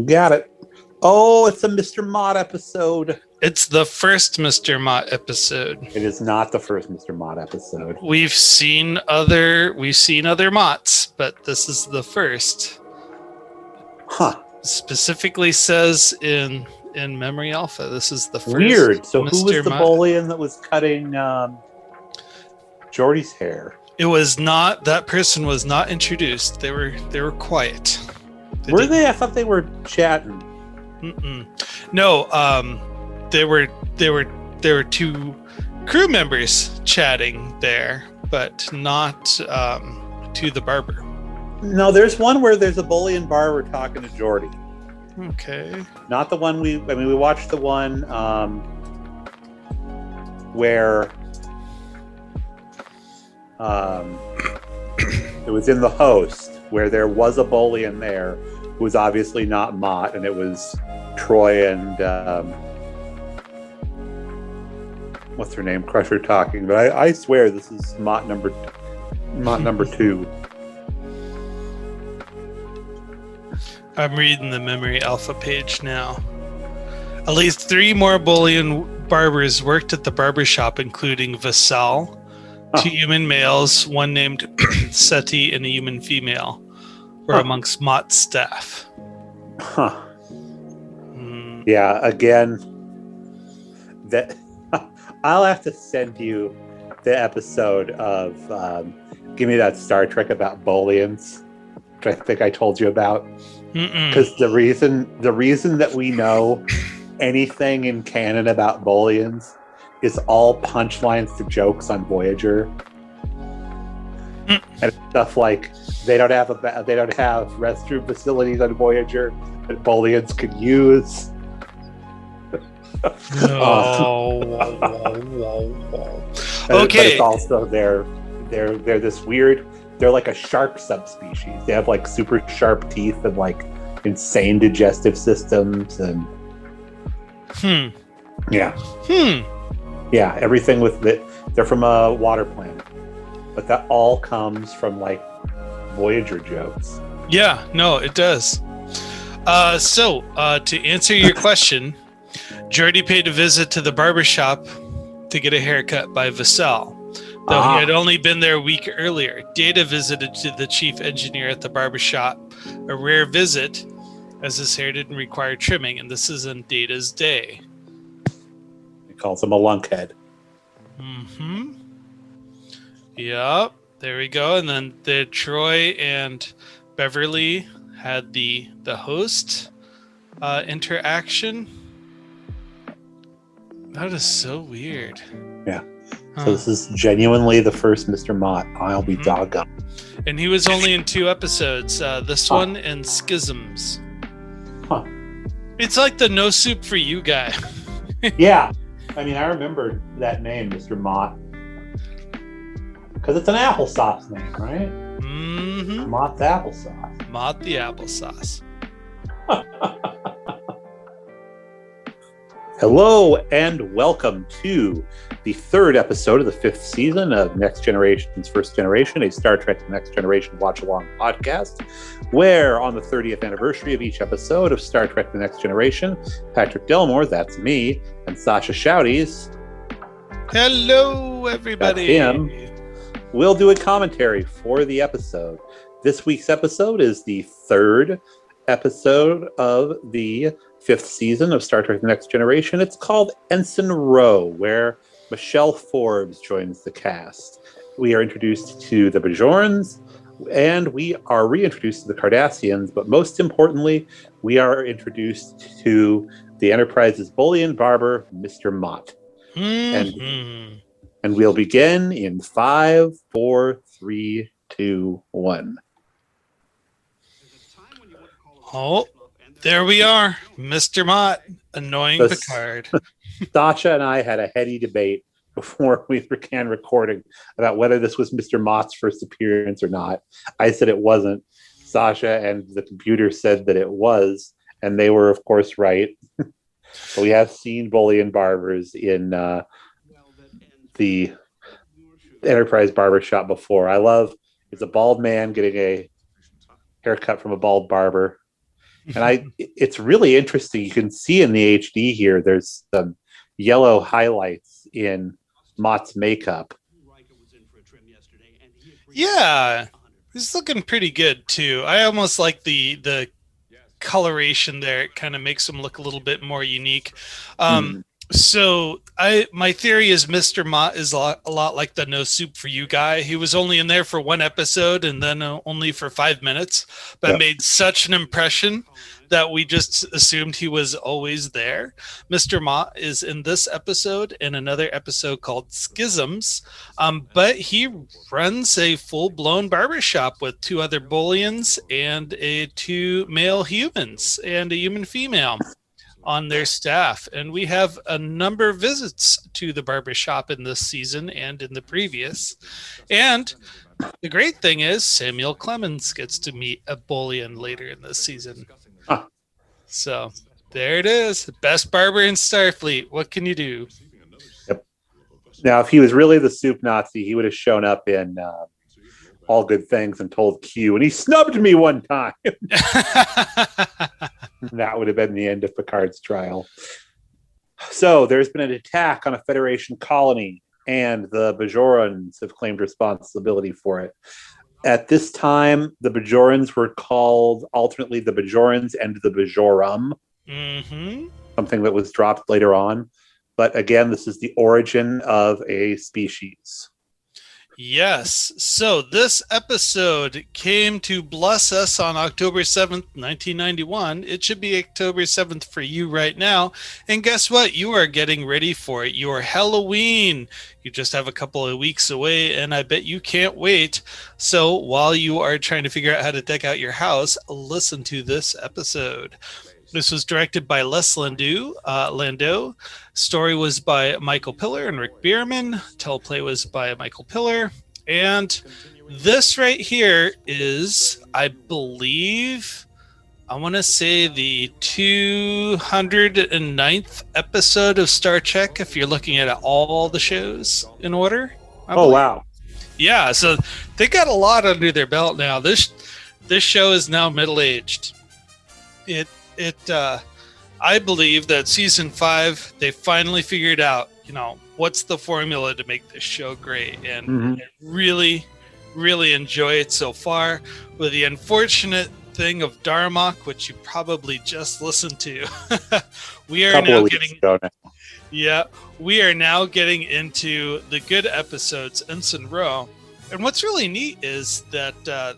Got it. Oh, it's a Mr. Mott episode. It's the first Mr. Mott episode. It is not the first Mr. Mott episode. We've seen other Motts, but this is the first. Huh. Specifically says in Memory Alpha, this is the first. Weird. So Mr. who was the Mott. Bolian that was cutting Jordy's hair? It was not. That person was not introduced. They were quiet. Were they? I thought they were chatting. No. There were two crew members chatting there, but not to the barber. No, there's one where there's a Bolian barber talking to Jordy. Okay. Not the one we watched the one where it was in the host where there was a Bolian there who was obviously not Mott, and it was Troy and what's her name, Crusher talking. But I swear this is Mott number 2. I'm reading the Memory Alpha page now. At least 3 more Bolian barbers worked at the barbershop, including Vassal, 2 human males, one named Seti, and a human female, were amongst Mott's staff. Huh. Yeah, again, that I'll have to send you the episode of Give Me That Star Trek about Bolians, which I think I told you about. Because the reason that we know anything in canon about Bolians is all punchlines to jokes on Voyager, and stuff like they don't have restroom facilities on Voyager that Bolians could use. Okay. But it's also they're this weird. They're like a shark subspecies. They have like super sharp teeth and like insane digestive systems and yeah. Yeah, everything with it. They're from a water planet, but that all comes from like Voyager jokes. Yeah, no, it does. So to answer your question, Jordy paid a visit to the barbershop to get a haircut by Vassal. Though he had only been there a week earlier. Data visited to the chief engineer at the barbershop, a rare visit, as his hair didn't require trimming, and this is on Data's day. He calls him a lunkhead. Yep, there we go. And then the Troy and Beverly had the host interaction. That is so weird. Yeah. So this is genuinely the first Mr. Mott. I'll be doggone. And he was only in 2 episodes. This one and Schisms. Huh. It's like the no soup for you guy. Yeah. I mean, I remember that name, Mr. Mott. Because it's an applesauce name, right? Mott's applesauce. Mott the applesauce. Hello and welcome to the 3rd episode of the 5th season of Next Generation's First Generation, a Star Trek Next Generation watch-along podcast, where on the 30th anniversary of each episode of Star Trek The Next Generation, Patrick Delmore, that's me, and Sascha Shouties, hello everybody, that's him, we'll do a commentary for the episode. This week's episode is the 3rd episode of the 5th season of Star Trek The Next Generation. It's called Ensign Ro, where Michelle Forbes joins the cast. We are introduced to the Bajorans, and we are reintroduced to the Cardassians, but most importantly, we are introduced to the Enterprise's Bolian barber, Mr. Mott. And we'll begin in 5, 4, 3, 2, 1. Oh, there we are, Mr. Mott, annoying Picard. Sascha and I had a heady debate before we began recording about whether this was Mr. Mott's first appearance or not. I said it wasn't. Sascha and the computer said that it was, and they were, of course, right. But we have seen Bolian barbers in the Enterprise barbershop before. I love it's a bald man getting a haircut from a bald barber. And it's really interesting. You can see in the HD here, there's some yellow highlights in Mott's makeup. Yeah, he's looking pretty good too. I almost like the coloration there. It kind of makes him look a little bit more unique. So my theory is Mr. Mott is a lot like the No Soup for You guy. He was only in there for one episode and then only for 5 minutes, but made such an impression that we just assumed he was always there. Mr. Mott is in this episode and another episode called Schisms, but he runs a full-blown barbershop with 2 other bullions and 2 male humans and a human female on their staff. And we have a number of visits to the barbershop in this season and in the previous. And the great thing is Samuel Clemens gets to meet a bullion later in this season. So there it is. Best barber in Starfleet. What can you do? Yep. Now, if he was really the soup Nazi, he would have shown up in All Good Things and told Q, and he snubbed me one time. That would have been the end of Picard's trial. So there's been an attack on a Federation colony, and the Bajorans have claimed responsibility for it. At this time, the Bajorans were called alternately the Bajorans and the Bajorum, something that was dropped later on. But again, this is the origin of a species. Yes. So this episode came to bless us on October 7th, 1991. It should be October 7th for you right now. And guess what? You are getting ready for it. Your Halloween. You just have a couple of weeks away, and I bet you can't wait. So while you are trying to figure out how to deck out your house, listen to this episode. This was directed by Les Landau. Story was by Michael Piller and Rick Bierman. Teleplay was by Michael Piller. And this right here is, I believe, I want to say the 209th episode of Star Trek, if you're looking at all the shows in order. Oh, wow. Yeah, so they got a lot under their belt now. This show is now middle-aged. I believe that season 5, they finally figured out, what's the formula to make this show great, and really, really enjoy it so far. With the unfortunate thing of Darmok, which you probably just listened to, we are now getting into the good episodes, Ensign Ro. And what's really neat is that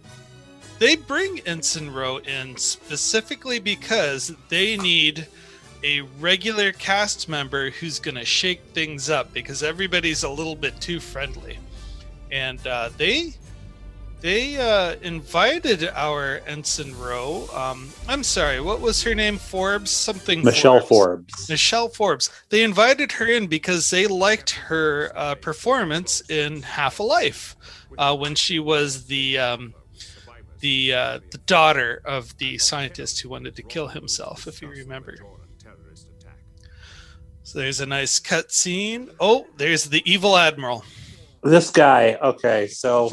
they bring Ensign Ro in specifically because they need a regular cast member who's going to shake things up, because everybody's a little bit too friendly. And they invited our Ensign Ro. I'm sorry, what was her name? Michelle Forbes. Michelle Forbes. They invited her in because they liked her performance in Half a Life when she was the daughter of the scientist who wanted to kill himself, if you remember. So there's a nice cut scene. Oh, there's the evil admiral. This guy. Okay, so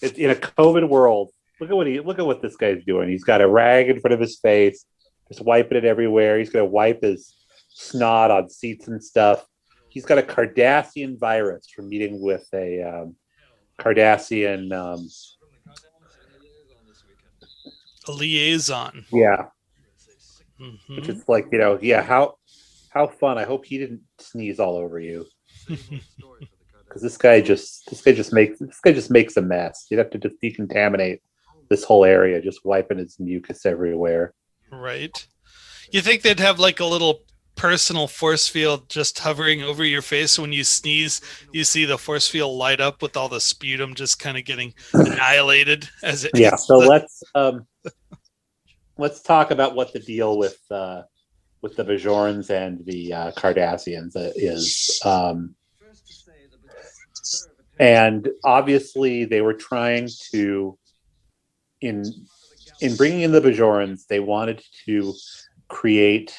in a COVID world, look at what this guy's doing. He's got a rag in front of his face, just wiping it everywhere. He's gonna wipe his snot on seats and stuff. He's got a Cardassian virus from meeting with a Cardassian. A liaison. Yeah. Which is like, how fun. I hope he didn't sneeze all over you. Because this guy just makes a mess. You'd have to just decontaminate this whole area, just wiping his mucus everywhere. Right. You think they'd have like a little personal force field just hovering over your face? When you sneeze, you see the force field light up with all the sputum just kind of getting annihilated as it hits. So let's talk about what the deal with the Bajorans and the Cardassians is. And obviously they were trying to, in bringing in the Bajorans, they wanted to create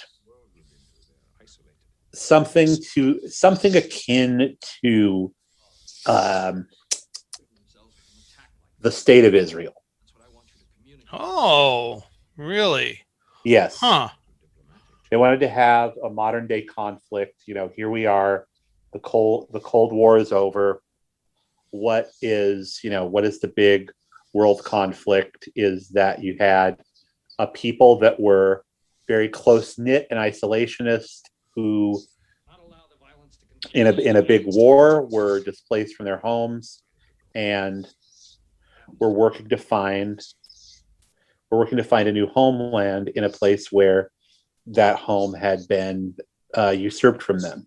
something akin to the state of Israel. Oh, really? Yes. Huh. They wanted to have a modern day conflict. Here we are, the Cold War is over. What is the big world conflict? Is that you had a people that were very close knit and isolationist who, in a big war, were displaced from their homes and were working to find a new homeland in a place where that home had been usurped from them.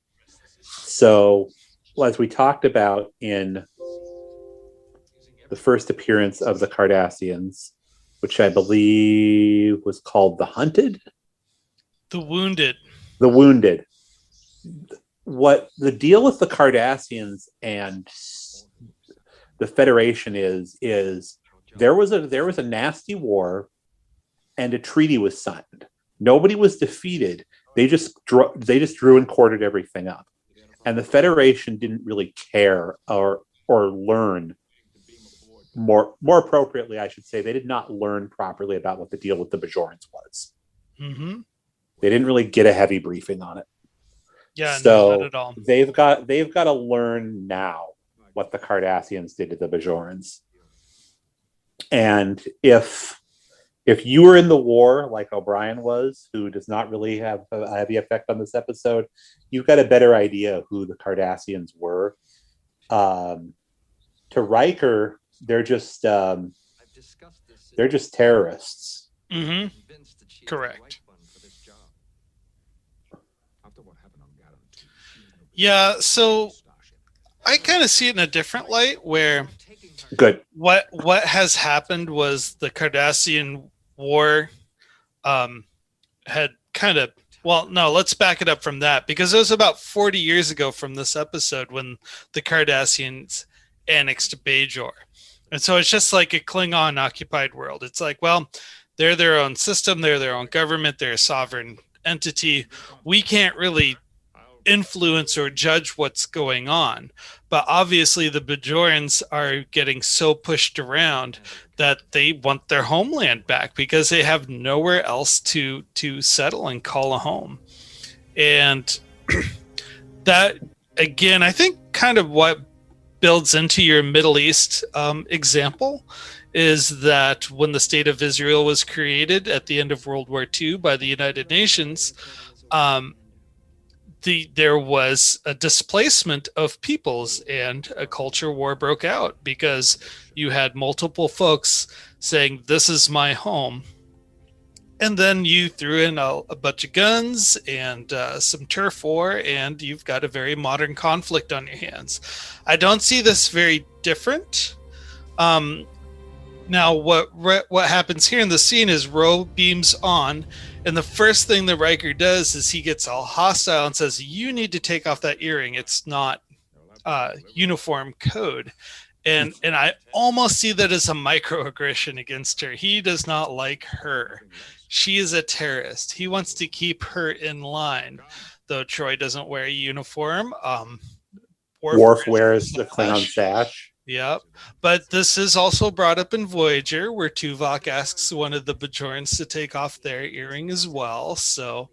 So, as we talked about in the first appearance of the Cardassians, which I believe was called The Hunted? The Wounded. The Wounded. What the deal with the Cardassians and the Federation is there was a nasty war and a treaty was signed. Nobody was defeated. They just drew and quartered everything up. And the Federation didn't really care or learn more appropriately, I should say, they did not learn properly about what the deal with the Bajorans was. Mm-hmm. They didn't really get a heavy briefing on it. Yeah, so no, not at all. They've got to learn now what the Cardassians did to the Bajorans. And if you were in the war like O'Brien was, who does not really have a heavy effect on this episode, you've got a better idea of who the Cardassians were. To Riker, they're just terrorists. Mm-hmm. Correct. Yeah, so I kind of see it in a different light where good. What has happened was the Cardassian War had kind of, well, no, let's back it up from that, because it was about 40 years ago from this episode when the Cardassians annexed Bajor. And so it's just like a Klingon occupied world. It's like, well, they're their own system, they're their own government, they're a sovereign entity. We can't really influence or judge what's going on. But obviously the Bajorans are getting so pushed around that they want their homeland back because they have nowhere else to settle and call a home. And that, again, I think kind of what builds into your Middle East example is that when the State of Israel was created at the end of World War II by the United Nations, there was a displacement of peoples and a culture war broke out because you had multiple folks saying, this is my home. And then you threw in a bunch of guns and some turf war, and you've got a very modern conflict on your hands. I don't see this very different. Now, what happens here in the scene is Ro beams on, and the first thing that Riker does is he gets all hostile and says, you need to take off that earring. It's not uniform code. And I almost see that as a microaggression against her. He does not like her. She is a terrorist. He wants to keep her in line, though Troy doesn't wear a uniform. Worf wears the Klingon sash. Yep. But this is also brought up in Voyager, where Tuvok asks one of the Bajorans to take off their earring as well. So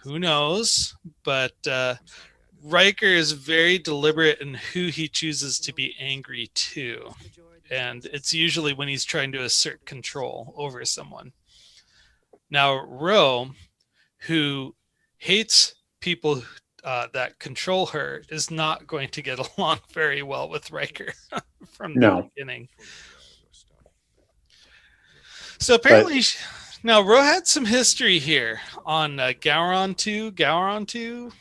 who knows? But Riker is very deliberate in who he chooses to be angry to. And it's usually when he's trying to assert control over someone. Now, Ro, who hates people that control her, is not going to get along very well with Riker from the beginning. So apparently, now Ro had some history here on Gowron 2,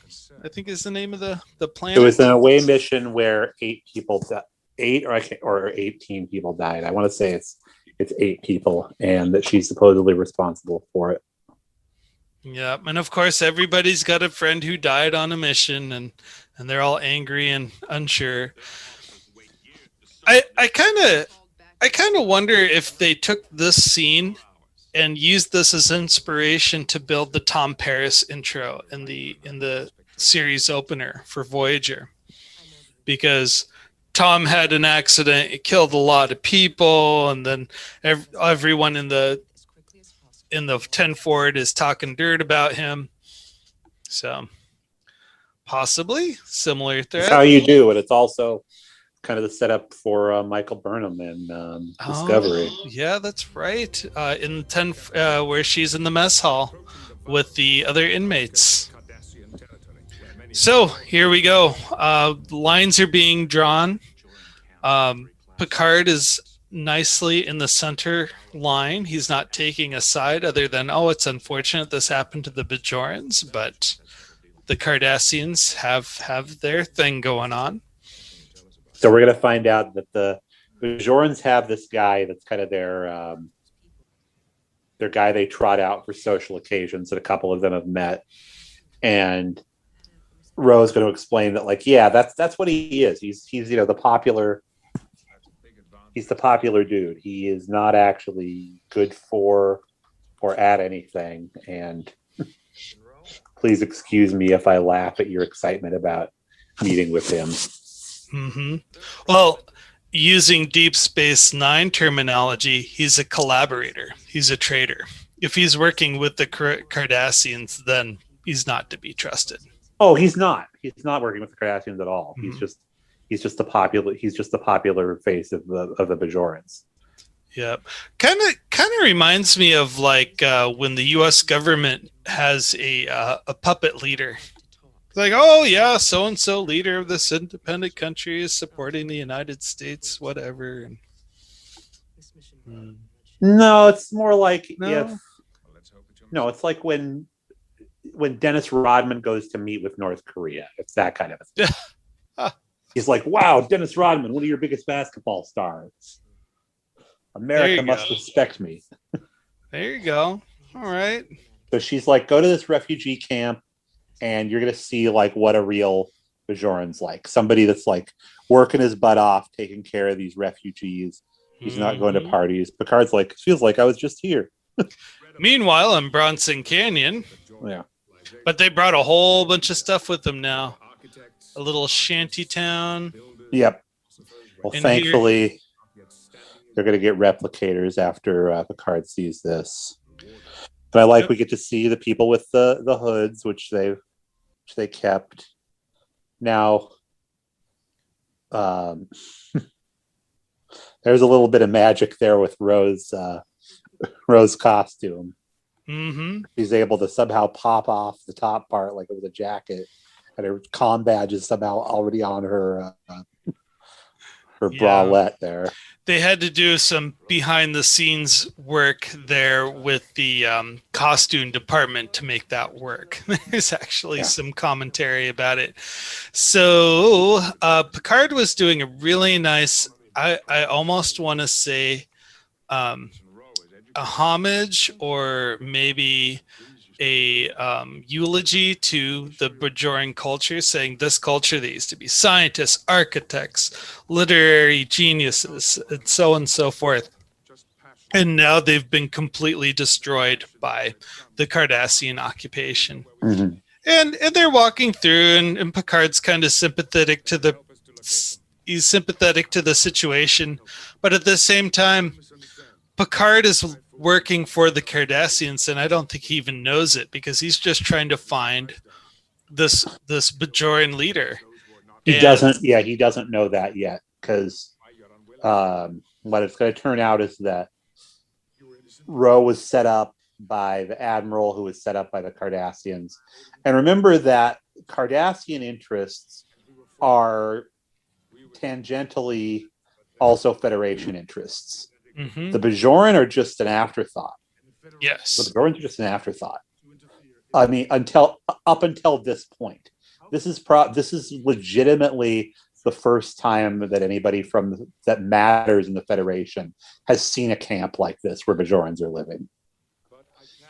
I think is the name of the planet. It was an away mission where 8 or 18 people died. I want to say it's 8 people, and that she's supposedly responsible for it. Yeah, and of course everybody's got a friend who died on a mission, and they're all angry and unsure. I kind of wonder if they took this scene and used this as inspiration to build the Tom Paris intro in the series opener for Voyager, because Tom had an accident, it killed a lot of people, and then everyone in the in the 10 Ford is talking dirt about him. So possibly similar That's threat. how you do it. It's also kind of the setup for Michael Burnham in Discovery. Yeah, that's right. In 10, where she's in the mess hall with the other inmates. So here we go. Lines are being drawn. Picard is nicely in the center line. He's not taking a side other than, oh, it's unfortunate this happened to the Bajorans, but the Cardassians have their thing going on. So we're going to find out that the Bajorans have this guy that's kind of their guy they trot out for social occasions that a couple of them have met. And Ro's going to explain that, like, yeah, that's what he is. He's the popular. He's the popular dude. He is not actually good for or at anything. And please excuse me if I laugh at your excitement about meeting with him. Mm-hmm. Well, using Deep Space Nine terminology, he's a collaborator. He's a traitor. If he's working with the Cardassians, then he's not to be trusted. Oh, he's not. He's not working with the Cardassians at all. Mm-hmm. He's just the popular face of the Bajorans. Yep. Kind of reminds me of like when the U.S. government has a puppet leader. It's like, oh yeah, so and so leader of this independent country is supporting the United States, whatever. No, it's more like No? it's like when Dennis Rodman goes to meet with North Korea. It's that kind of a thing. He's like, wow, Dennis Rodman, one of your biggest basketball stars. America must respect me. There you go. All right. So she's like, go to this refugee camp and you're going to see like what a real Bajoran's like. Somebody that's like working his butt off, taking care of these refugees. He's not going to parties. Picard's like, feels like I was just here. Meanwhile, in Bronson Canyon. Yeah. But they brought a whole bunch of stuff with them now. A little shanty town. Yep. Well, thankfully, they're going to get replicators after Picard sees this. But I like we get to see the people with the hoods, which they kept. Now, there's a little bit of magic there with Ro's costume. Mm-hmm. She's able to somehow pop off the top part like it was a jacket, and her comm badge is somehow already on her bralette there. They had to do some behind the scenes work there with the costume department to make that work. There's actually some commentary about it. So Picard was doing a really nice, I almost want to say a homage or maybe a eulogy to the Bajoran culture, saying this culture, they used to be scientists, architects, literary geniuses, and so forth. And now they've been completely destroyed by the Cardassian occupation. Mm-hmm. And they're walking through, and Picard's kind of sympathetic to the situation, but at the same time, Picard is working for the Cardassians, and I don't think he even knows it because he's just trying to find this Bajoran leader. He doesn't know that yet, because what it's going to turn out is that Ro was set up by the admiral who was set up by the Cardassians. And remember that Cardassian interests are tangentially also Federation interests. Mm-hmm. The Bajoran are just an afterthought. Yes. The Bajorans are just an afterthought. I mean, up until this point. This is legitimately the first time that anybody that matters in the Federation has seen a camp like this where Bajorans are living.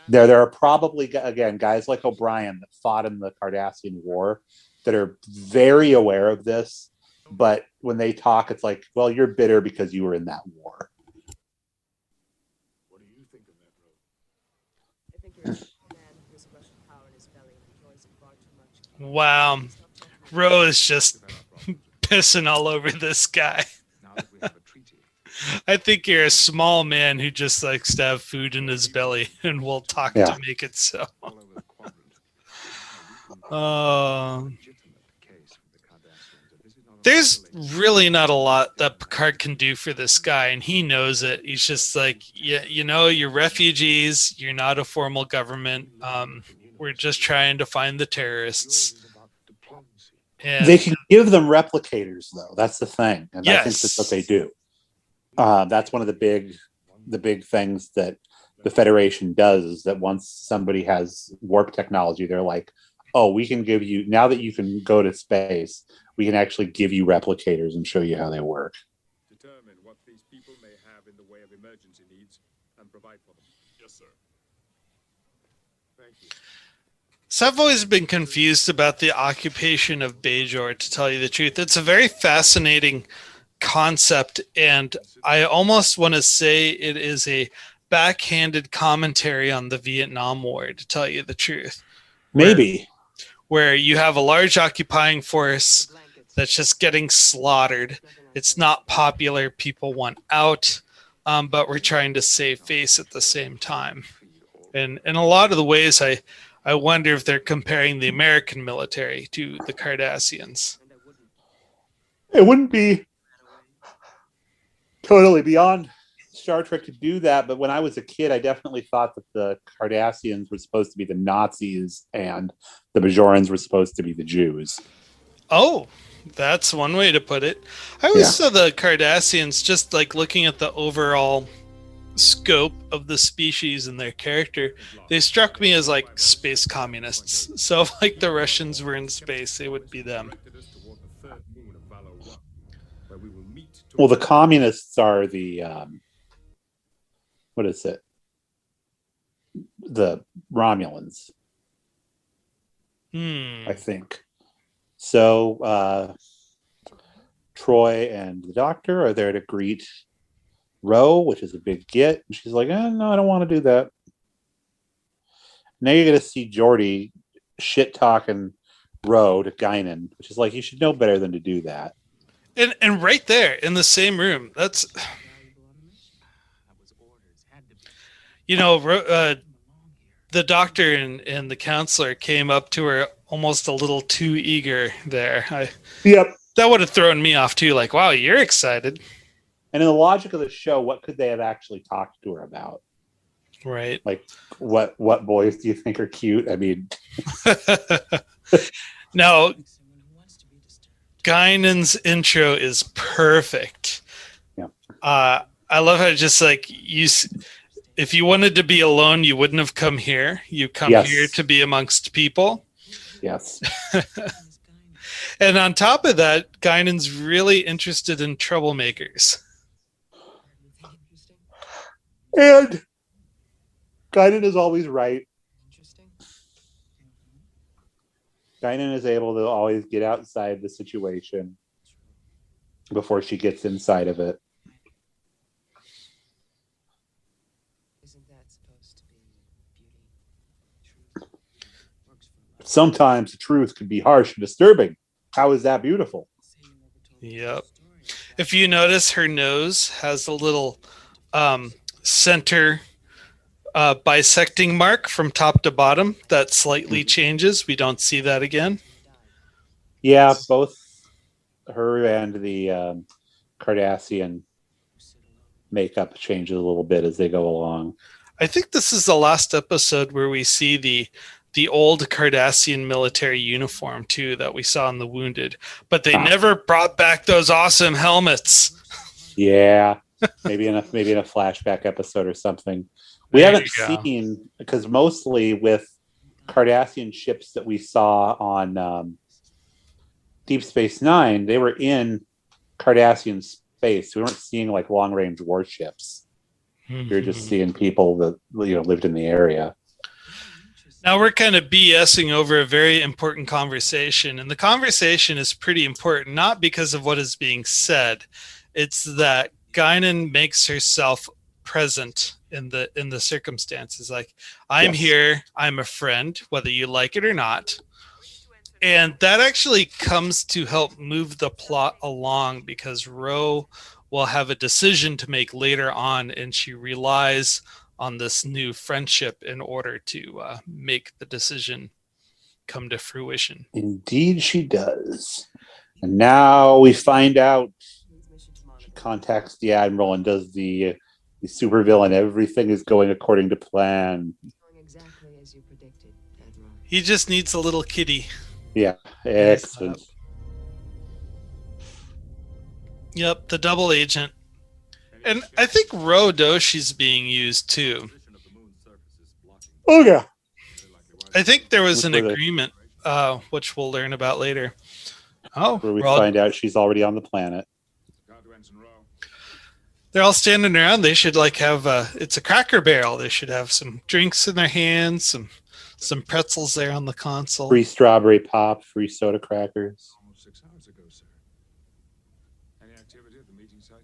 There are probably, again, guys like O'Brien that fought in the Cardassian War that are very aware of this, but when they talk, it's like, well, you're bitter because you were in that war. Wow. Ro is just pissing all over this guy. I think you're a small man who just likes to have food in his belly and will talk Yeah. to make it so. There's really not a lot that Picard can do for this guy, and he knows it. He's just like, yeah, you know, you're refugees. You're not a formal government. We're just trying to find the terrorists. And they can give them replicators, though. That's the thing, and yes. I think that's what they do. That's one of the big things that the Federation does, is that once somebody has warp technology, they're like, oh, we can give you, now that you can go to space, we can actually give you replicators and show you how they work. Determine what these people may have in the way of emergency needs and provide for them. Yes, sir. Thank you. So I've always been confused about the occupation of Bajor, to tell you the truth. It's a very fascinating concept, and I almost want to say it is a backhanded commentary on the Vietnam War, to tell you the truth. Maybe. Where you have a large occupying force that's just getting slaughtered. It's not popular. People want out, but we're trying to save face at the same time. And in a lot of the ways, I wonder if they're comparing the American military to the Cardassians. It wouldn't be totally beyond Star Trek to do that, but when I was a kid, I definitely thought that the Cardassians were supposed to be the Nazis and the Bajorans were supposed to be the Jews. Oh, that's one way to put it. I always saw the Cardassians, just like looking at the overall scope of the species and their character, they struck me as like space communists. So if like the Russians were in space, they would be them. Well, the communists are the what is it? The Romulans, I think. So Troy and the Doctor are there to greet Ro, which is a big get. And she's like, no, I don't want to do that. Now you're going to see Geordi shit talking Ro to Guinan, which is like, you should know better than to do that. And right there in the same room, that's, you know, the Doctor and the counselor came up to her almost a little too eager there. Yep. That would have thrown me off too. Like, wow, you're excited. And in the logic of the show, what could they have actually talked to her about? Right. Like, what boys do you think are cute? I mean, no. Guinan's intro is perfect. Yeah. I love how just like if you wanted to be alone, you wouldn't have come here. You come here to be amongst people. Yes. And on top of that, Guinan's really interested in troublemakers. And Guinan is always right. Guinan is able to always get outside the situation before she gets inside of it. Isn't that supposed to be beauty? Sometimes the truth can be harsh and disturbing. How is that beautiful? Yep. If you notice, her nose has a little center bisecting mark from top to bottom that slightly changes. We don't see that again. Yeah, both her and the Cardassian makeup changes a little bit as they go along. I think this is the last episode where we see the old Cardassian military uniform too that we saw in The Wounded, but they never brought back those awesome helmets. Yeah, maybe in a flashback episode or something. We haven't seen, because mostly with Cardassian ships that we saw on Deep Space Nine, they were in Cardassian space. We weren't seeing like long range warships. We were just seeing people that lived in the area. Now we're kind of BSing over a very important conversation, and the conversation is pretty important, not because of what is being said. It's that Guinan makes herself present in the circumstances. Like, I'm here, I'm a friend, whether you like it or not. And that actually comes to help move the plot along, because Ro will have a decision to make later on, and she relies on this new friendship in order to make the decision come to fruition. Indeed, she does. And now we find out she contacts the Admiral and does the supervillain. Everything is going according to plan. Exactly as you predicted, Admiral. He just needs a little kitty. Yeah, excellent. Yep, the double agent. And I think Ro Doshi's being used too. Oh, yeah. I think there was an Where agreement, which we'll learn about later. Oh, we find out she's already on the planet. They're all standing around. They should have it's a Cracker Barrel. They should have some drinks in their hands, some pretzels there on the console. Free strawberry pop, free soda crackers. Almost 6 hours ago, sir. Any activity at the meeting site?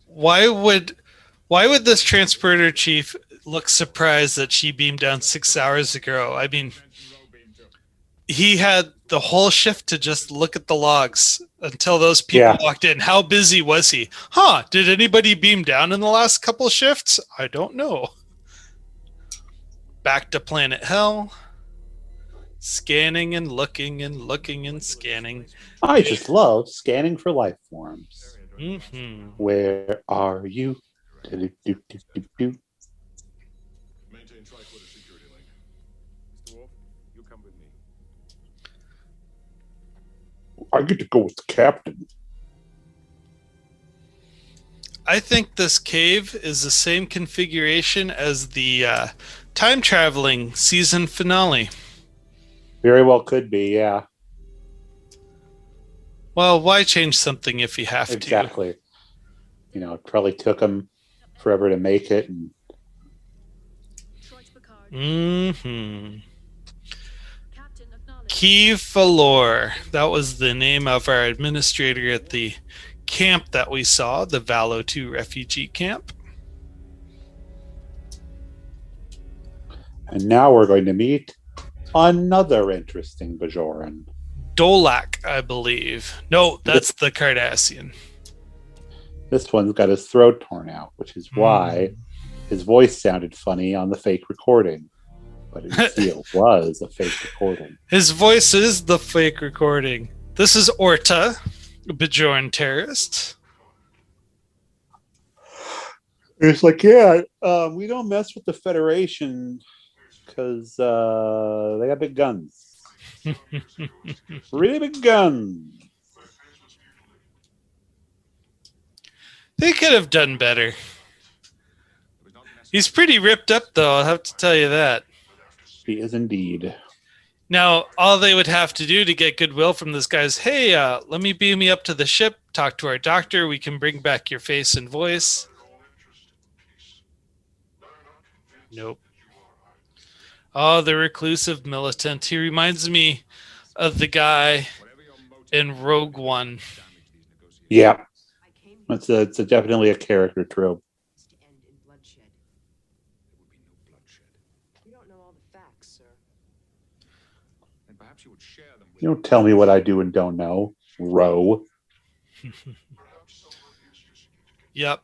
Why would this transporter chief look surprised that she beamed down 6 hours ago? I mean, he had the whole shift to just look at the logs until those people walked in. How busy was he? Did anybody beam down in the last couple shifts? I don't know. Back to Planet Hell. Scanning and looking and looking and scanning. I just love scanning for life forms. Mm-hmm. Where are you? Maintain tri-quarter security link. Mr. Wolf, you come with me. I get to go with the captain. I think this cave is the same configuration as the time-traveling season finale. Very well could be, yeah. Well, why change something if you have to? Exactly. It probably took them forever to make it. And Mm-hmm. Kiev Falor. That was the name of our administrator at the camp that we saw, the Valo 2 refugee camp. And now we're going to meet another interesting Bajoran. Dolak, I believe. No, that's the Cardassian. This one's got his throat torn out, which is why his voice sounded funny on the fake recording. But it was a fake recording. His voice is the fake recording. This is Orta, a Bajoran terrorist. It's like, we don't mess with the Federation because they got big guns. Really big guns. They could have done better. He's pretty ripped up, though, I'll have to tell you that. He is indeed. Now, all they would have to do to get goodwill from this guy is, hey, let me beam me up to the ship, talk to our doctor, we can bring back your face and voice. Nope. Oh, the reclusive militant. He reminds me of the guy in Rogue One. Yeah. It's definitely a character trope. You don't tell me what I do and don't know, Ro. Yep.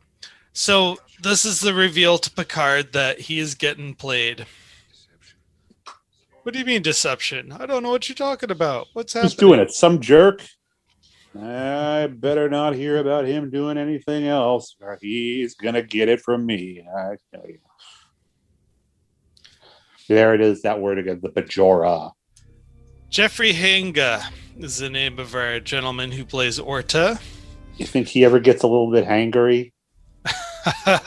So this is the reveal to Picard that he is getting played. What do you mean deception? I don't know what you're talking about. What's happening? Who's doing it? Some jerk? I better not hear about him doing anything else, or he's going to get it from me. I tell you. There it is, that word again, the Bajora. Jeffrey Hanga is the name of our gentleman who plays Orta. You think he ever gets a little bit hangry?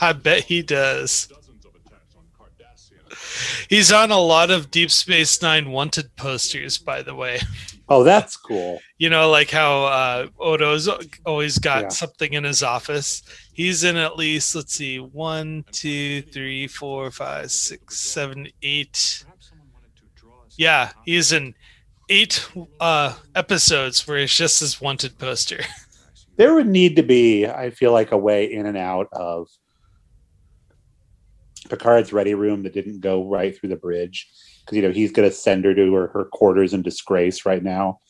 I bet he does. He's on a lot of Deep Space Nine wanted posters, by the way. Oh, that's cool. Like how Odo's always got something in his office. He's in at least, let's see, 1, 2, 3, 4, 5, 6, 7, 8. Yeah, he's in 8 episodes where it's just his wanted poster. There would need to be, I feel like, a way in and out of Picard's ready room that didn't go right through the bridge. Because, he's going to send her to her quarters in disgrace right now.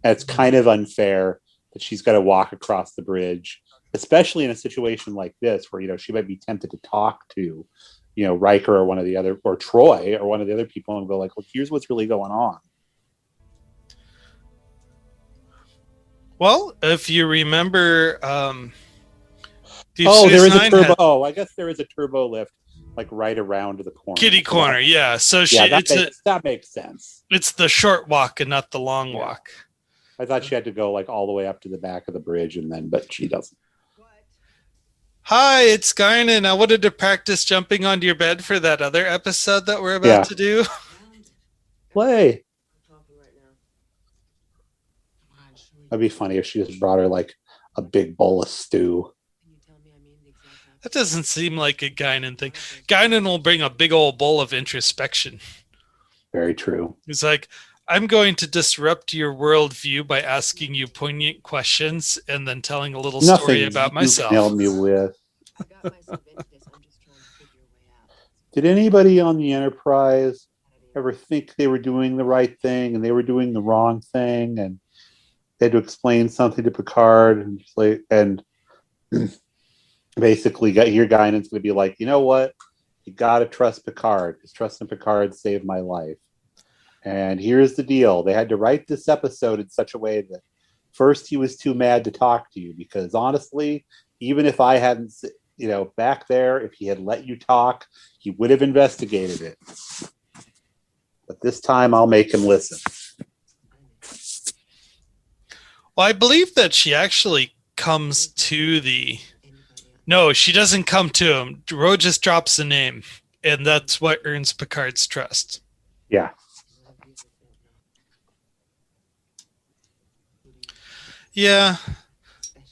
And it's kind of unfair that she's got to walk across the bridge especially in a situation like this where she might be tempted to talk to Riker or one of the other, or Troy or one of the other people, and go like, well, here's what's really going on. Well, if you remember, Deep there Space is a Nine turbo. had I guess there is a turbo lift like right around the corner. kitty corner. Yeah, so that makes sense. It's the short walk and not the long walk. I thought she had to go like all the way up to the back of the bridge, but she doesn't. Hi, it's Guinan. I wanted to practice jumping onto your bed for that other episode that we're about to do. Play. That'd be funny if she just brought her like a big bowl of stew. That doesn't seem like a Guinan thing. Guinan will bring a big old bowl of introspection. Very true. He's like, I'm going to disrupt your worldview by asking you poignant questions and then telling a little story about myself. Help me with. Did anybody on the Enterprise ever think they were doing the right thing and they were doing the wrong thing, and they had to explain something to Picard, and basically here Guinan's going to be like, you know what? You got to trust Picard, because trust in Picard saved my life. And here's the deal. They had to write this episode in such a way that first he was too mad to talk to you, because honestly, even if I hadn't, back there, if he had let you talk, he would have investigated it. But this time I'll make him listen. Well, I believe that she actually comes to No, she doesn't come to him. Ro just drops the name, and that's what earns Picard's trust. Yeah. Yeah.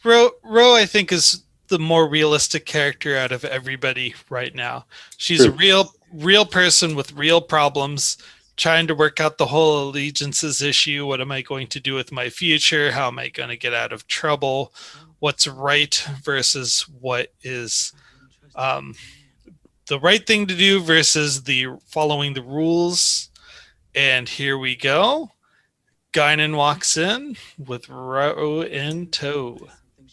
Ro, I think, is the more realistic character out of everybody right now. She's a real person with real problems, trying to work out the whole allegiances issue. What am I going to do with my future? How am I going to get out of trouble? What's right versus what is the right thing to do versus the following the rules. And here we go. Guinan walks in with Ro in tow.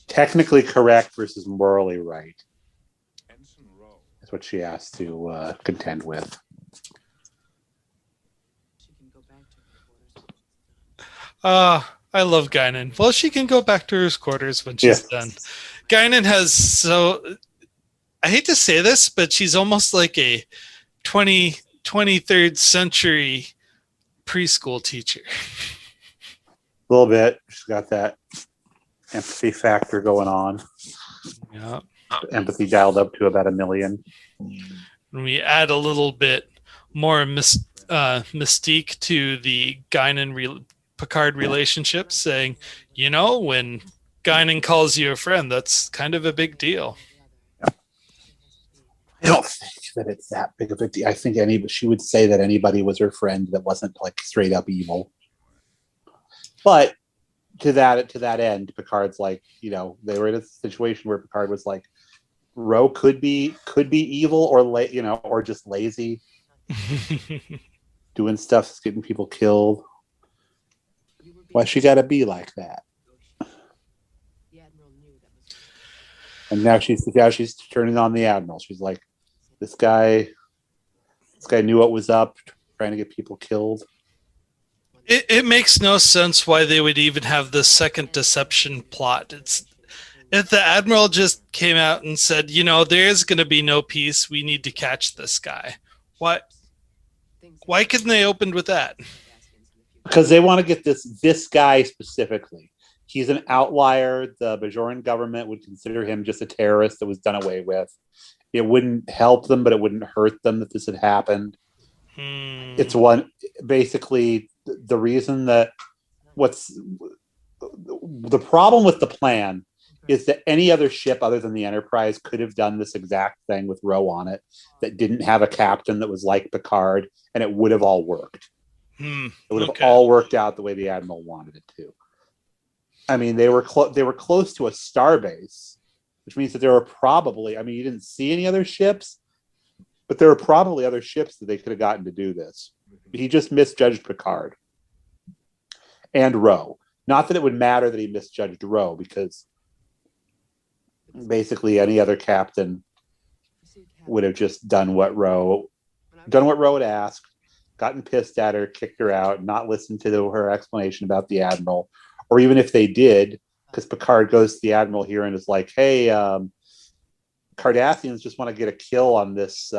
Technically correct versus morally right. That's what she has to contend with. I love Guinan. Well, she can go back to her quarters when she's done. Guinan has I hate to say this, but she's almost like a 23rd century preschool teacher. A little bit. She's got that empathy factor going on. Yeah. Empathy dialed up to about 1 million. And we add a little bit more mystique to the Guinan Picard relationship, saying, when Guinan calls you a friend, that's kind of a big deal. I don't think that it's that big of a deal. I think she would say that anybody was her friend that wasn't like straight up evil. But to that end, Picard's like, they were in a situation where Picard was like, Ro could be evil or just lazy, doing stuff that's getting people killed. Why she got to be like that? And now she's turning on the Admiral. She's like, this guy knew what was up, trying to get people killed. It makes no sense why they would even have this second deception plot. If the Admiral just came out and said, there is going to be no peace, we need to catch this guy. Why couldn't they open with that? Because they want to get this guy specifically. He's an outlier. The Bajoran government would consider him just a terrorist that was done away with. It wouldn't help them, but it wouldn't hurt them that this had happened. It's basically the reason that the problem with the plan is that any other ship other than the Enterprise could have done this exact thing with Ro on it that didn't have a captain that was like Picard, and it would have all worked. It would have all worked out the way the Admiral wanted it to. I mean, they were close to a starbase, which means that there were probably, you didn't see any other ships, but there were probably other ships that they could have gotten to do this. He just misjudged Picard and Ro. Not that it would matter that he misjudged Ro, because basically any other captain would have just done what Ro had asked, gotten pissed at her, kicked her out, not listened to her explanation about the Admiral. Or even if they did, because Picard goes to the Admiral here and is like, hey, Cardassians just want to get a kill on this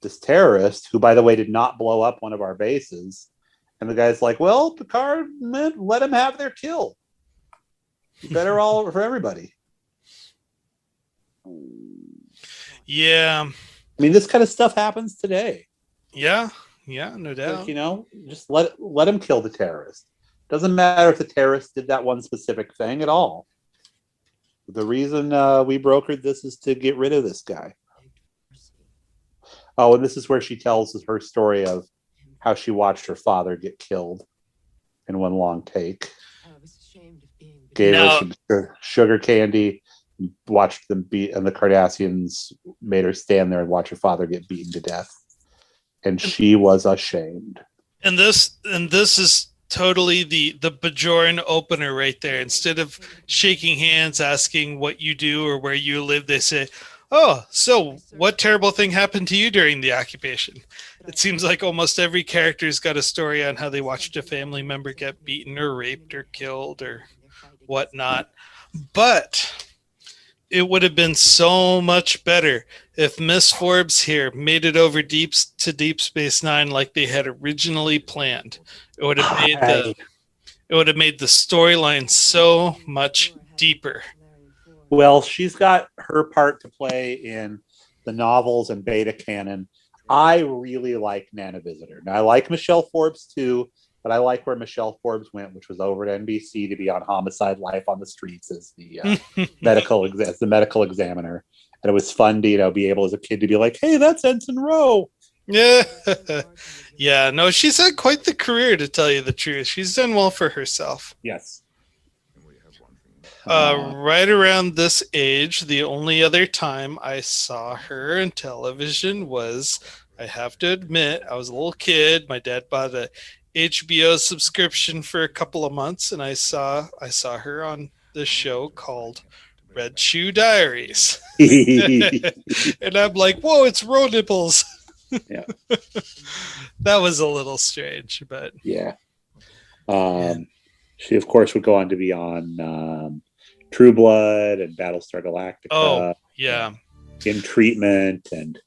this terrorist, who, by the way, did not blow up one of our bases. And the guy's like, well, Picard, man, let them have their kill. Better all for everybody. Yeah. I mean, this kind of stuff happens today. Yeah, no doubt. Like, you know, just let him kill the terrorist. Doesn't matter if the terrorist did that one specific thing at all. The reason we brokered this is to get rid of this guy. Oh, and this is where she tells her story of how she watched her father get killed in one long take. Gave her some sugar candy, watched them beat, and the Cardassians made her stand there and watch her father get beaten to death. And she was ashamed. And this is totally the Bajoran opener right there. Instead of shaking hands, asking what you do or where you live, they say, oh, so what terrible thing happened to you during the occupation? It seems like almost every character's got a story on how they watched a family member get beaten or raped or killed or whatnot. But it would have been so much better if Miss Forbes here made it over to Deep Space Nine like they had originally planned. It would have made the storyline so much deeper. Well, she's got her part to play in the novels and beta canon. I really like Nana Visitor. Now, I like Michelle Forbes too, but I like where Michelle Forbes went, which was over at NBC to be on Homicide: Life on the Streets as the medical examiner. And it was fun to be able as a kid to be like, hey, that's Ensign Ro. Yeah. Yeah, no, she's had quite the career, to tell you the truth. She's done well for herself. Yes. Right around this age, the only other time I saw her in television was, I have to admit, I was a little kid. My dad bought a HBO subscription for a couple of months, and I saw her on this show called Red Shoe Diaries. And I'm like, whoa, it's Ro nipples. Yeah. That was a little strange, but yeah. She, of course, would go on to be on True Blood and Battlestar Galactica. Oh, yeah. In Treatment. And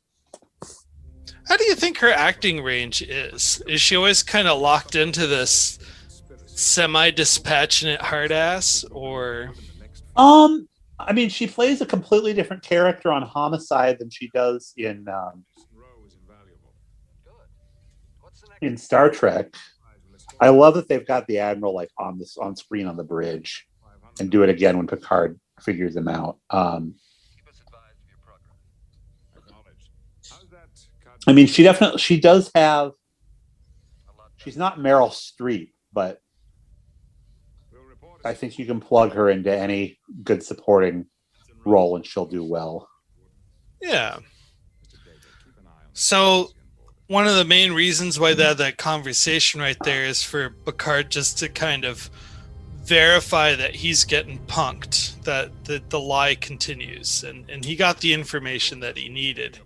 how do you think her acting range is? Is she always kind of locked into this semi-dispassionate hard ass, or? I mean, she plays a completely different character on Homicide than she does in Star Trek. I love that they've got the Admiral like on screen on the bridge, and do it again when Picard figures him out. I mean, she does have. She's not Meryl Streep, but I think you can plug her into any good supporting role and she'll do well. Yeah. So one of the main reasons why that conversation right there is for Picard just to kind of verify that he's getting punked, that the lie continues, and he got the information that he needed.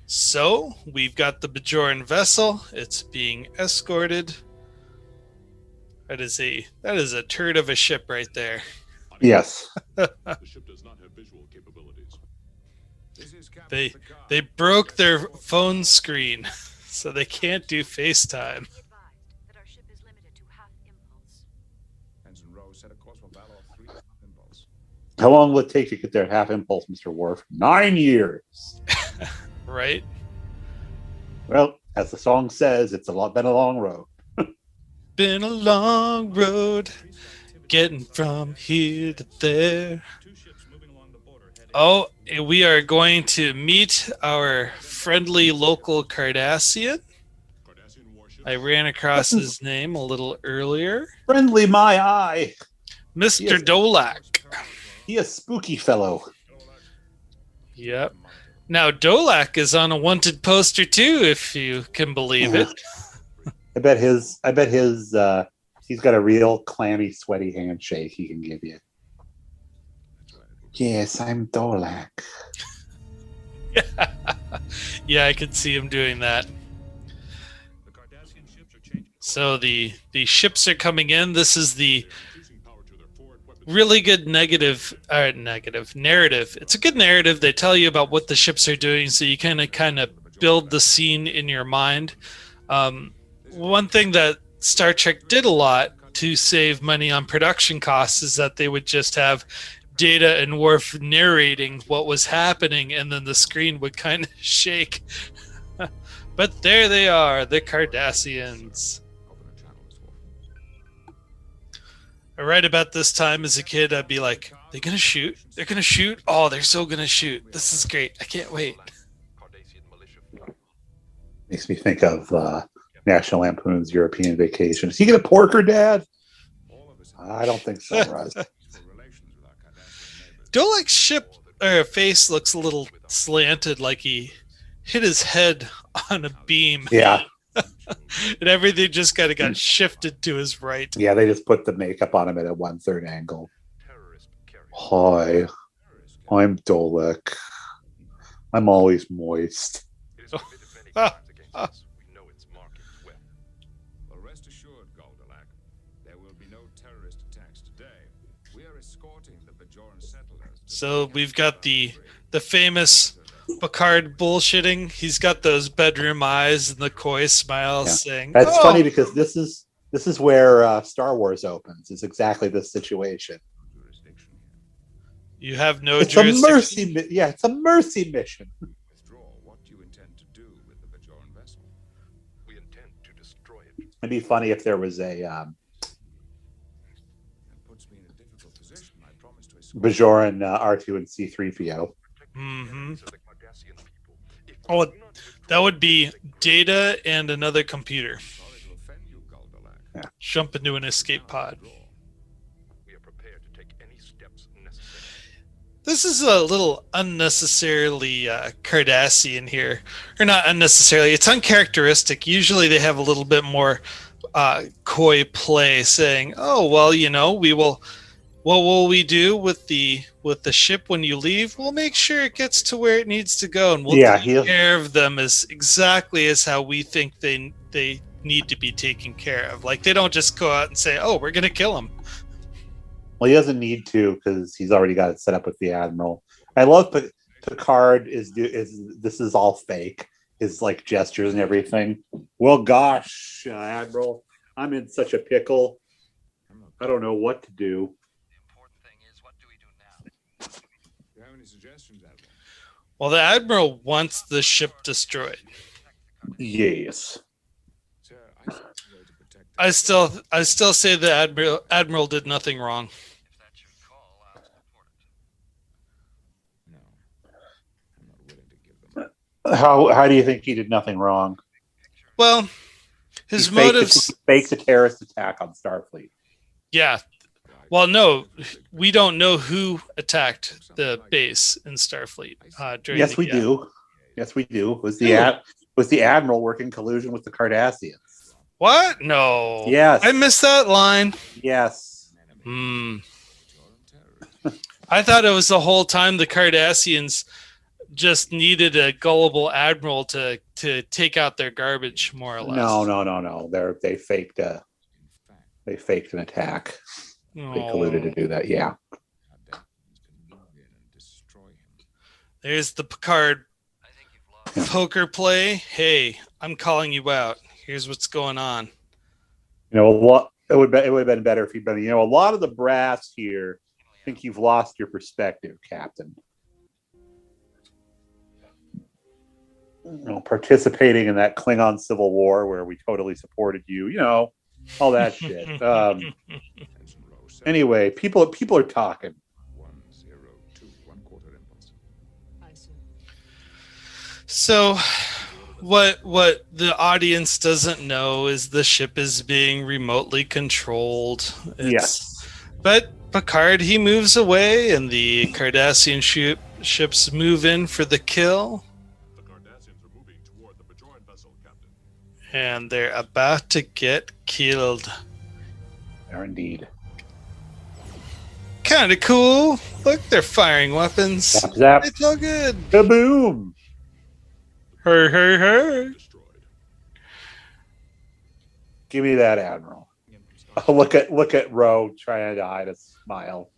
So we've got the Bajoran vessel. It's being escorted. That is a turd of a ship right there. Yes. The ship does not have visual capabilities. They broke their phone screen, so they can't do FaceTime. How long will it take to get there half impulse, Mr. Worf? 9 years. Right. Well, as the song says, it's been a long road. Been a long road getting from here to there. Oh, we are going to meet our friendly local Cardassian. I ran across his name a little earlier. Friendly my eye. Mr. Dolak. He a spooky fellow. Yep. Now Dolak is on a wanted poster too, if you can believe it. I bet his he's got a real clammy, sweaty handshake he can give you. Yes, I'm Dolak. Yeah, I could see him doing that. The Cardassian ships are changing. So the ships are coming in. This is the Reducing power to their forward weapons. really good narrative. It's a good narrative. They tell you about what the ships are doing, so you kind of build the scene in your mind. One thing that Star Trek did a lot to save money on production costs is that they would just have Data and Worf narrating what was happening, and then the screen would kind of shake. But there they are, the Cardassians. Open a channel, Miss Worf. Right about this time as a kid, I'd be like, they're going to shoot? They're going to shoot? Oh, they're so going to shoot. This is great. I can't wait. Makes me think of National Lampoon's European Vacation. Is he gonna pork her, Dad? All of us I don't think so, Russ. have relations with our Cardassian neighbors. Dolek's ship face looks a little slanted, like he hit his head on a beam. Yeah, And everything just kind of got shifted to his right. yeah. They just put the makeup on him at a 1/3 angle. Hi, I'm Dolak. I'm always moist. Well, rest assured, Goldelak, there will be no terrorist attacks today. We are escorting the Bajoran settlers. So we've got the famous Picard bullshitting. He's got those bedroom eyes and the coy smile, Yeah. saying, That's "Oh." funny because this is where Star Wars opens. It's exactly this situation. Jurisdiction here. You have no It's a jurisdiction. mercy. Yeah, it's a mercy mission. Withdraw. What do you intend to do with the Bajoran vessel? We intend to destroy it. It'd be funny if there was a That puts me in a difficult position. I promise to escort. Bajoran R2 and C3PO. Mhm. So the Cardassian people, if Oh, we do not that would be Data and another computer Sorry to offend you, Goldelak. jump into an escape pod. we are prepared to take any steps necessary. This is a little unnecessarily Cardassian here. Or not unnecessarily, it's uncharacteristic. Usually they have a little bit more coy play, saying, oh, well, what will we do with the ship when you leave? We'll make sure it gets to where it needs to go, and we'll take care of them as exactly as how we think they need to be taken care of. Like, they don't just go out and say, oh, we're going to kill him. Well, he doesn't need to because he's already got it set up with the Admiral. I love Picard is this is all fake. His like gestures and everything. Well, gosh, Admiral, I'm in such a pickle. I don't know what to do. The important thing is, what do we do now? Do you have any suggestions, Admiral? Well, the Admiral wants the ship destroyed. Yes. Sir, I think the way to protect I still say the Admiral did nothing wrong. If that's your call, I'll support it. No. I'm not willing to give them. How do you think he did nothing wrong? Well, his He faked motives. he faked a terrorist attack on Starfleet. Yeah. Well, no, we don't know who attacked the base in Starfleet. During Yes, the- we yeah. do. Yes, we do. Was Who? the Admiral working collusion with the Cardassians? What? No. Yes. I missed that line. Yes. Hmm. Bajoran terrorists. I thought it was the whole time the Cardassians just needed a gullible admiral to take out their garbage, more or less. No. They faked In fact, an attack. They Oh. colluded to do that. Yeah. Cardassians can move in and destroy him. There's the Picard I think you've lost. poker play. Hey, I'm calling you out. Here's what's going on. You know, it would have been better if you'd been. You know, a lot of the brass here think you've lost your perspective, Captain. You know, participating in that Klingon Civil War where we totally supported you. You know, all that shit. Ensign Ro, Anyway, people are talking. 102, 1/4 impulse. I see. So, what the audience doesn't know is the ship is being remotely controlled. Yes. But Picard, he moves away, and the Cardassian ships move in for the kill, The Cardassians are moving toward the Bajoran vessel, Captain. and they're about to get killed. There indeed. kind of cool. Look, they're firing weapons. Zap, zap. It's all good. Kaboom! Her. Destroyed. Give me that, Admiral. Oh, look at Ro trying to hide a smile.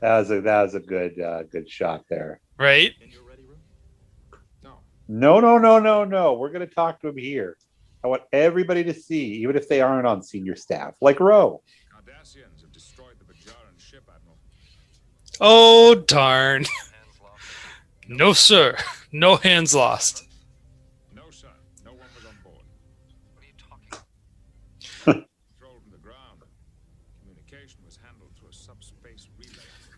That was a good shot there. Right? And you're ready, Ro? No. No. We're gonna talk to him here. I want everybody to see, even if they aren't on senior staff, like Ro. Cardassians have destroyed the Bajoran ship, Admiral. Oh, darn. Hands lost. No, sir. No hands lost. No, sir. No one was on board. What are you talking? Controlled from the ground. Communication was handled through a subspace relay.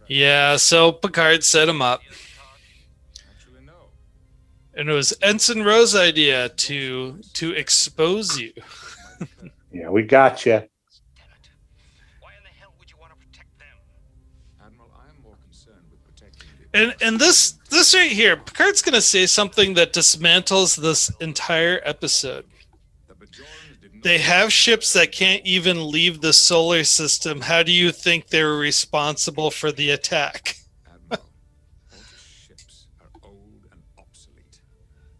Yeah, so Picard set him up. Actually, no. And it was Ensign Ro's idea to expose you. Yeah, we got you. Damn it. Why in the hell would you want to protect them? Admiral, I am more concerned with protecting the... And this right here, Picard's going to say something that dismantles this entire episode. The Bajorans did not... They have ships that can't even leave the solar system. How do you think they were responsible for the attack? Admiral, all the ships are old and obsolete.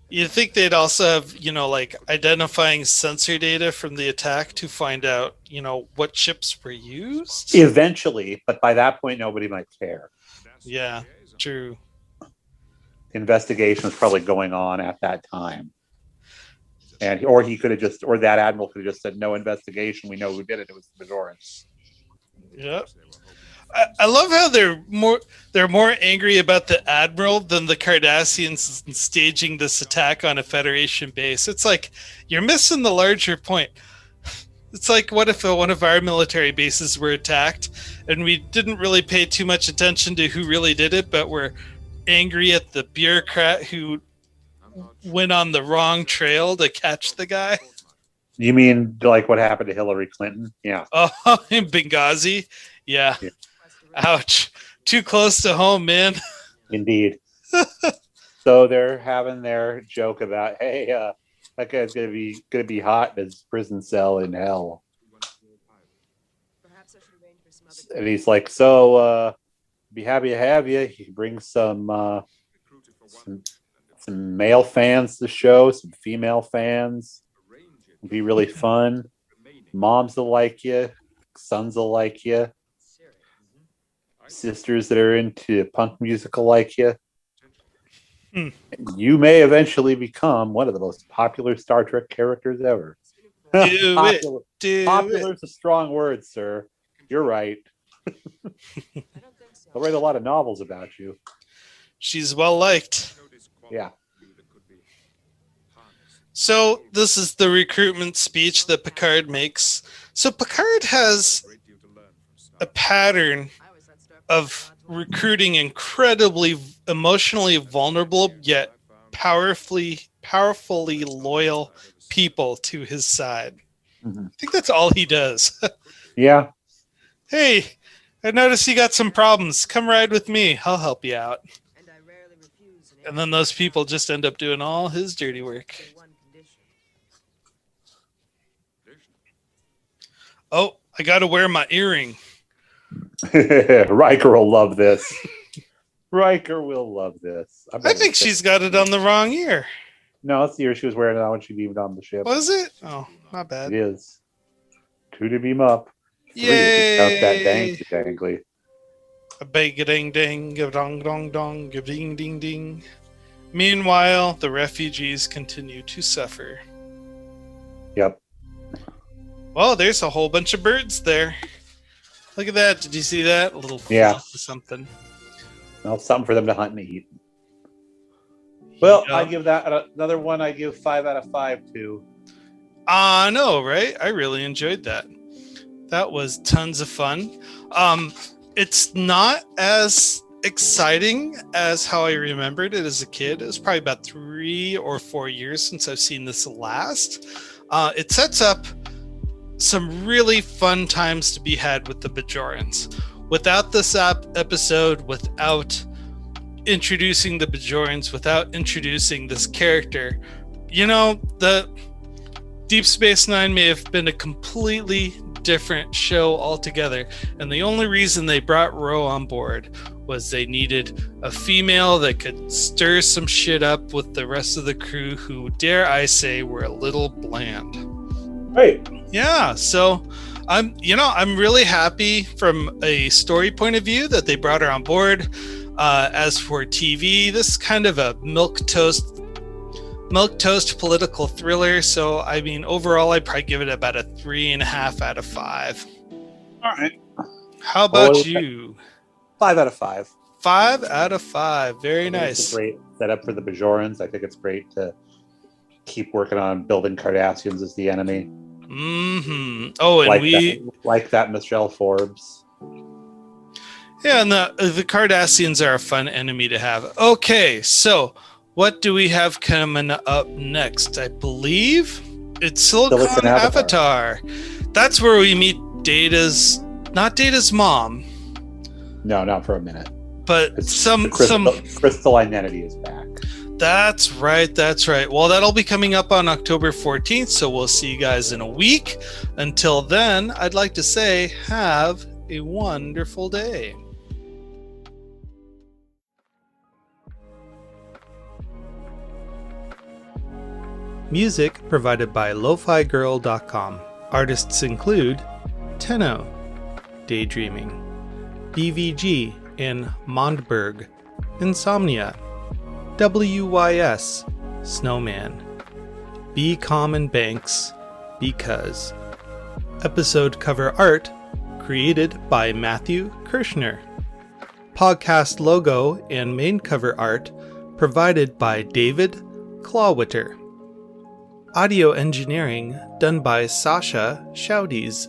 You think they'd also have, like identifying sensor data from the attack to find out, what ships were used? Eventually, but by that point, nobody might care. That's Yeah, the liaison. true. Investigation was probably going on at that time, or he could have just, or that admiral could have just said, "No investigation. We know who did it. It was the Bajorans." Yep. They were hoping I love how they're more angry about the admiral than the Cardassians staging this attack on a Federation base. It's like you're missing the larger point. It's like, what if one of our military bases were attacked and we didn't really pay too much attention to who really did it, but we're angry at the bureaucrat who I'm not went on the wrong trail to catch the guy? You mean like what happened to Hillary Clinton? Yeah. Oh, in Benghazi? Yeah. Ouch. Too close to home, man. Indeed. So they're having their joke about, hey, that guy's gonna be hot in his prison cell in hell. Perhaps I should arrange for some other. And he's like, so be happy to have you. He brings some recruited for one. some male fans to the show, some female fans. Arrange it. It'll be really fun. Remaining. Moms will like you, sons will like you, sisters that are into punk music will like you. Hmm. You may eventually become one of the most popular Star Trek characters ever. Do it. Popular. Do Popular it. is a strong word, sir. You're right. I don't think so. They'll write a lot of novels about you. She's well liked. No disqualification Yeah. that could be harnessed. So this is the recruitment speech that Picard makes. So Picard has Great deal to learn from Star a pattern I always thought Star of recruiting incredibly emotionally vulnerable yet powerfully loyal people to his side. Mhm. I think that's all he does. Yeah. Hey, I noticed you got some problems. Come ride with me. I'll help you out. and I rarely refuse. And then those people just end up doing all his dirty work. For one condition. Oh, I got to wear my earring. Riker will love this. Riker will love this. I think she's got it on the wrong ear. No, that's the ear she was wearing it on when she beamed on the ship. Was it? Oh, not It bad. is. 2 to beam up. 3 if Yay! you count that dangly. A big ding ding, a dong dong dong, a ding ding ding. Meanwhile, the refugees continue to suffer. Yep. Well, there's a whole bunch of birds there. Look at that. Did you see that? A little Yeah. flock or something. Well, something for them to hunt and eat. Well, Yeah. I give that another one. I give 5 out of 5 to. I know, right? I really enjoyed that. That was tons of fun. It's not as exciting as how I remembered it as a kid. It was probably about 3 or 4 years since I've seen this last. It sets up some really fun times to be had with the Bajorans. Without this episode, without introducing the Bajorans, without introducing this character, the Deep Space Nine may have been a completely different show altogether. And the only reason they brought Ro on board was they needed a female that could stir some shit up with the rest of the crew who, dare I say, were a little bland. Right. Yeah, so I'm really happy from a story point of view that they brought her on board. As for TV, this is kind of a milquetoast political thriller. So I mean, overall, I'd probably give it about a 3.5 out of 5. All right. How about you? 5 out of 5. 5 out of 5. Very nice. It's a great setup for the Bajorans. I think it's great to keep working on building Cardassians as the enemy. Mm-hmm. Oh, and like that Michelle Forbes. Yeah, and the Cardassians are a fun enemy to have. Okay, so what do we have coming up next? I believe it's Silicon Avatar. That's where we meet not Data's mom. No, not for a minute. But some crystal identity is back. That's right. Well, that'll be coming up on October 14th, so we'll see you guys in a week. Until then, I'd like to say have a wonderful day. Music provided by LoFiGirl.com. Artists include Tenno, Daydreaming, BVG and Mondberg, Insomnia, WYS, Snowman, Bcalm and Banks, Because. Episode cover art created by Matthew Kirshner. Podcast logo and main cover art provided by David Clawwitter. Audio engineering done by Sascha Schaudies.